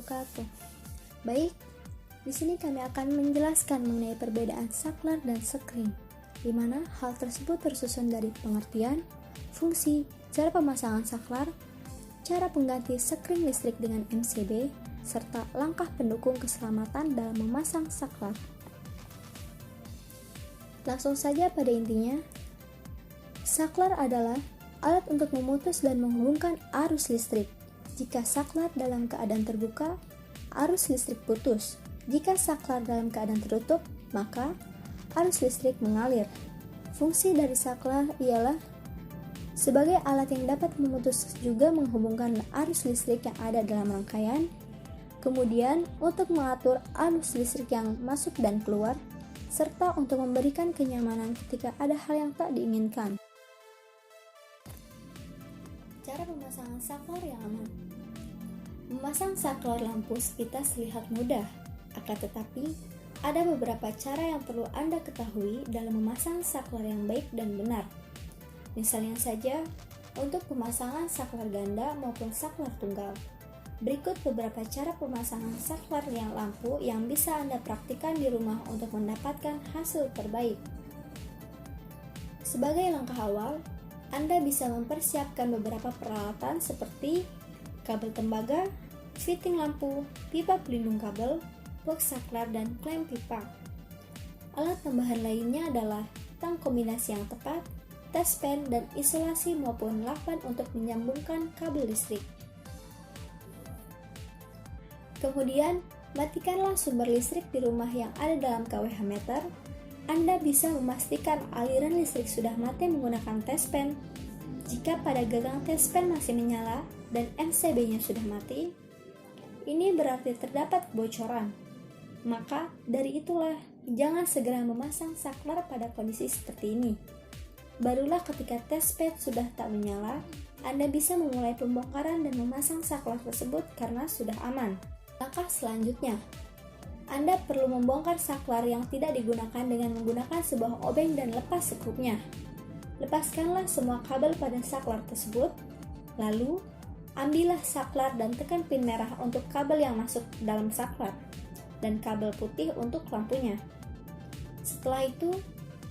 wabarakatuh. Baik, di sini kami akan menjelaskan mengenai perbedaan saklar dan sekring, di mana hal tersebut tersusun dari pengertian, fungsi, cara pemasangan saklar, cara pengganti sekring listrik dengan MCB, serta langkah pendukung keselamatan dalam memasang saklar. Langsung saja pada intinya, saklar adalah alat untuk memutus dan menghubungkan arus listrik. Jika saklar dalam keadaan terbuka, arus listrik putus. Jika saklar dalam keadaan tertutup, maka arus listrik mengalir. Fungsi dari saklar ialah sebagai alat yang dapat memutus juga menghubungkan arus listrik yang ada dalam rangkaian, kemudian untuk mengatur arus listrik yang masuk dan keluar, serta untuk memberikan kenyamanan ketika ada hal yang tak diinginkan. Cara pemasangan saklar yang aman. Memasang saklar lampu sepintas terlihat mudah, akan tetapi ada beberapa cara yang perlu Anda ketahui dalam memasang saklar yang baik dan benar. Misalnya saja, untuk pemasangan saklar ganda maupun saklar tunggal. Berikut beberapa cara pemasangan saklar yang lampu yang bisa Anda praktikkan di rumah untuk mendapatkan hasil terbaik. Sebagai langkah awal, Anda bisa mempersiapkan beberapa peralatan seperti kabel tembaga, fitting lampu, pipa pelindung kabel, box saklar, dan klem pipa. Alat tambahan lainnya adalah tang kombinasi yang tepat, tes pen, dan isolasi maupun lakban untuk menyambungkan kabel listrik. Kemudian, matikanlah sumber listrik di rumah yang ada dalam kWh meter. Anda bisa memastikan aliran listrik sudah mati menggunakan tes pen. Jika pada gagang tes pen masih menyala dan MCB-nya sudah mati, ini berarti terdapat kebocoran. Maka dari itulah, jangan segera memasang saklar pada kondisi seperti ini. Barulah ketika tes pen sudah tak menyala, Anda bisa memulai pembongkaran dan memasang saklar tersebut karena sudah aman. Langkah selanjutnya, Anda perlu membongkar saklar yang tidak digunakan dengan menggunakan sebuah obeng dan lepas sekrupnya. Lepaskanlah semua kabel pada saklar tersebut, lalu ambillah saklar dan tekan pin merah untuk kabel yang masuk dalam saklar, dan kabel putih untuk lampunya. Setelah itu,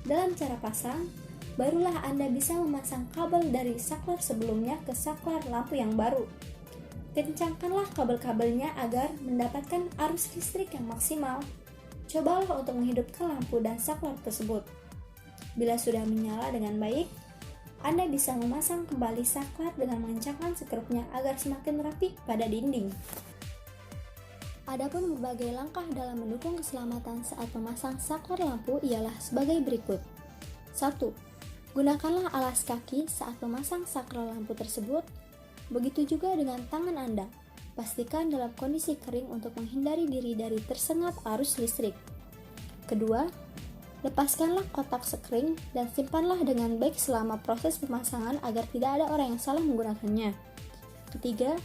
dalam cara pasang, barulah Anda bisa memasang kabel dari saklar sebelumnya ke saklar lampu yang baru. Kencangkanlah kabel-kabelnya agar mendapatkan arus listrik yang maksimal. Cobalah untuk menghidupkan lampu dan saklar tersebut. Bila sudah menyala dengan baik, Anda bisa memasang kembali saklar dengan mengencangkan sekrupnya agar semakin rapi pada dinding. Adapun berbagai langkah dalam mendukung keselamatan saat memasang saklar lampu ialah sebagai berikut. 1. Gunakanlah alas kaki saat memasang saklar lampu tersebut. Begitu juga dengan tangan Anda. Pastikan dalam kondisi kering untuk menghindari diri dari tersengat arus listrik. Kedua, lepaskanlah kotak sekring dan simpanlah dengan baik selama proses pemasangan agar tidak ada orang yang salah menggunakannya. Ketiga,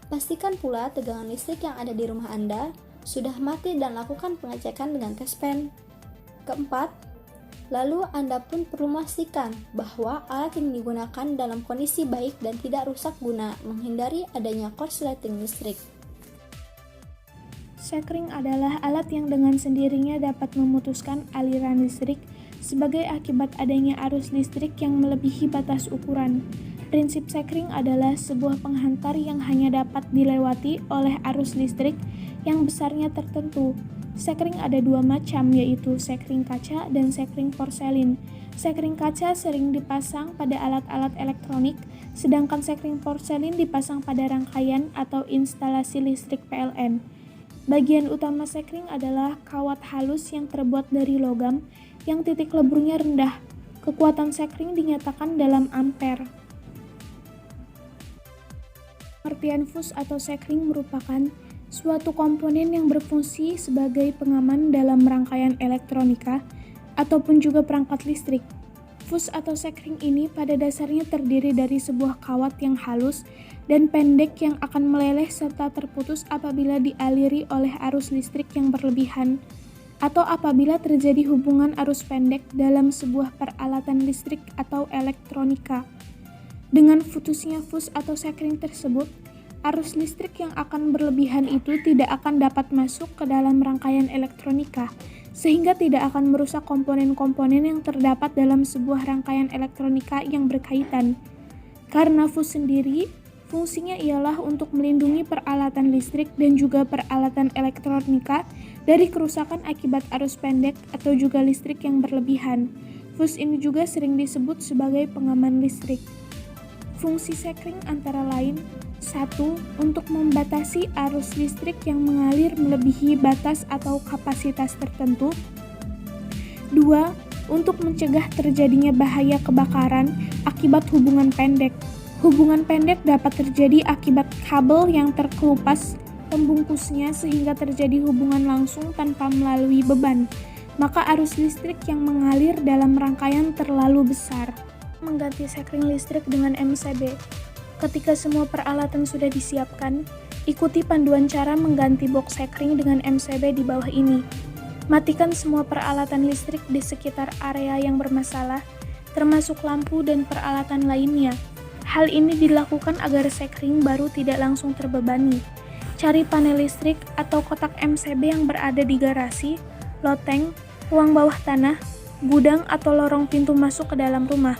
pastikan pula tegangan listrik yang ada di rumah Anda sudah mati dan lakukan pengecekan dengan tes pen. Keempat, lalu Anda pun perlu memastikan bahwa alat yang digunakan dalam kondisi baik dan tidak rusak guna menghindari adanya korsleting listrik. Sekring adalah alat yang dengan sendirinya dapat memutuskan aliran listrik sebagai akibat adanya arus listrik yang melebihi batas ukuran. Prinsip sekring adalah sebuah penghantar yang hanya dapat dilewati oleh arus listrik yang besarnya tertentu. Sekring ada dua macam, yaitu sekring kaca dan sekring porselin. Sekring kaca sering dipasang pada alat-alat elektronik, sedangkan sekring porselin dipasang pada rangkaian atau instalasi listrik PLN. Bagian utama sekring adalah kawat halus yang terbuat dari logam yang titik leburnya rendah. Kekuatan sekring dinyatakan dalam ampere. Pengertian fuse atau sekring merupakan suatu komponen yang berfungsi sebagai pengaman dalam rangkaian elektronika ataupun juga perangkat listrik. Fuse atau sekring ini pada dasarnya terdiri dari sebuah kawat yang halus dan pendek yang akan meleleh serta terputus apabila dialiri oleh arus listrik yang berlebihan atau apabila terjadi hubungan arus pendek dalam sebuah peralatan listrik atau elektronika. Dengan putusnya fuse atau sekring tersebut, Arus listrik yang akan berlebihan itu tidak akan dapat masuk ke dalam rangkaian elektronika, sehingga tidak akan merusak komponen-komponen yang terdapat dalam sebuah rangkaian elektronika yang berkaitan. Karena fuse sendiri, fungsinya ialah untuk melindungi peralatan listrik dan juga peralatan elektronika dari kerusakan akibat arus pendek atau juga listrik yang berlebihan. Fuse ini juga sering disebut sebagai pengaman listrik. Fungsi sekring antara lain: 1. Untuk membatasi arus listrik yang mengalir melebihi batas atau kapasitas tertentu. 2. Untuk mencegah terjadinya bahaya kebakaran akibat hubungan pendek. Hubungan pendek dapat terjadi akibat kabel yang terkelupas pembungkusnya sehingga terjadi hubungan langsung tanpa melalui beban, maka arus listrik yang mengalir dalam rangkaian terlalu besar. Mengganti sekring listrik dengan MCB. Ketika semua peralatan sudah disiapkan, ikuti panduan cara mengganti box sekring dengan MCB di bawah ini. Matikan semua peralatan listrik di sekitar area yang bermasalah, termasuk lampu dan peralatan lainnya. Hal ini dilakukan agar sekring baru tidak langsung terbebani. Cari panel listrik atau kotak MCB yang berada di garasi, loteng, ruang bawah tanah, gudang atau lorong pintu masuk ke dalam rumah.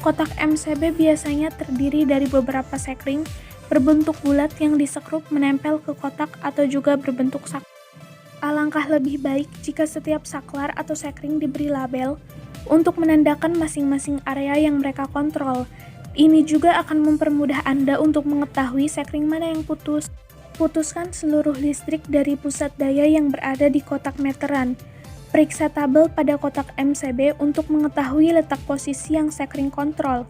Kotak MCB biasanya terdiri dari beberapa sekring berbentuk bulat yang disekrup menempel ke kotak atau juga berbentuk saklar. Alangkah lebih baik jika setiap saklar atau sekring diberi label untuk menandakan masing-masing area yang mereka kontrol. Ini juga akan mempermudah Anda untuk mengetahui sekring mana yang putus. Putuskan seluruh listrik dari pusat daya yang berada di kotak meteran. Periksa tabel pada kotak MCB untuk mengetahui letak posisi yang sekring kontrol.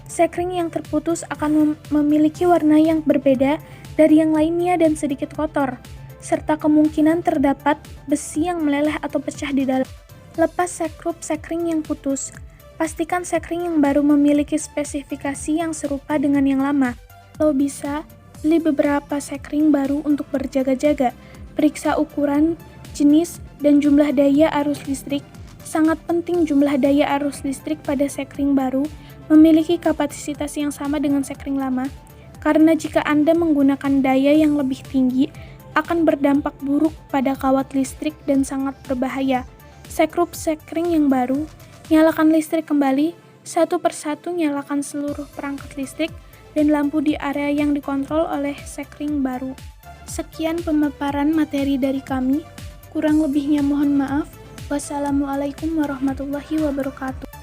Sekring yang terputus akan memiliki warna yang berbeda dari yang lainnya dan sedikit kotor, serta kemungkinan terdapat besi yang meleleh atau pecah di dalam. Lepas sekrup sekring yang putus. Pastikan sekring yang baru memiliki spesifikasi yang serupa dengan yang lama. Kalau bisa, beli beberapa sekring baru untuk berjaga-jaga. Periksa ukuran, jenis, dan jumlah daya arus listrik. Sangat penting jumlah daya arus listrik pada sekring baru memiliki kapasitas yang sama dengan sekring lama, karena jika Anda menggunakan daya yang lebih tinggi, akan berdampak buruk pada kawat listrik dan sangat berbahaya. Sekrup sekring yang baru. Nyalakan listrik kembali, satu persatu nyalakan seluruh perangkat listrik dan lampu di area yang dikontrol oleh sekring baru. Sekian pemaparan materi dari kami, kurang lebihnya mohon maaf. Wassalamualaikum warahmatullahi wabarakatuh.